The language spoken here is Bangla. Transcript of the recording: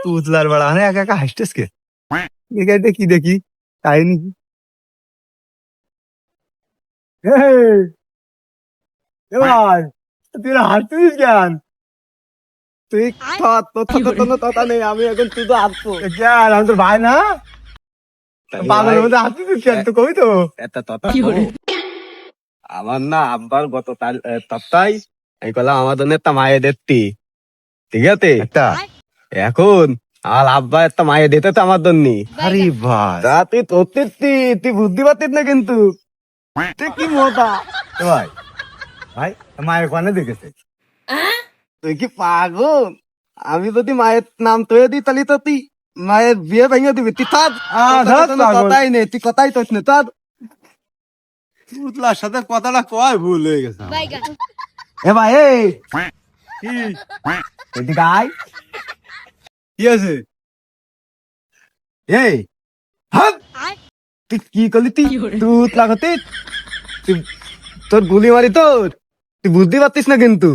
তুতলার বেড়া মানে একা একা হাসতেস কে? দেখি দেখি কাহিনী কি? ভাই তুই হাসছিস কেন? তুই তোর নেই, আমি এখন তুই তো হাসবো কেন? আমি তোর ভাই না, পাগলের মধ্যে হাসছিস কেন? তো কবি তো আমার না আব্বার গত সপ্তাহে এই করলাম আমাদের একটা মায়ের দেখতি, ঠিক আছে? এখন আর আব্বা একটা মায়ের দিতে তো আমার জন্য। আরে ভাই তুই তোর তুই বুদ্ধি পাতিস না কিন্তু তুই কি মজা ভাই। ভাই মায়ের কানে দেখেছে, তুই কি পাগল? আমি যদি মায়ের নাম তৈরি দিই তাহলে তো তুই মায়ের বিয়ে ভেঙে দিবি। তুই তার কথাই নেই, তুই কথাই তোর নেই তার পুতলার সাথে কথাটা কয় ভুল হয়ে গেছে। এ ভাই কি এদিকে আয়। কি আছে? এই তুই কি করলি? তুই লাগাতে তোর গুলি মারি তোর, তুই বুঝতে পারতিস না কিন্তু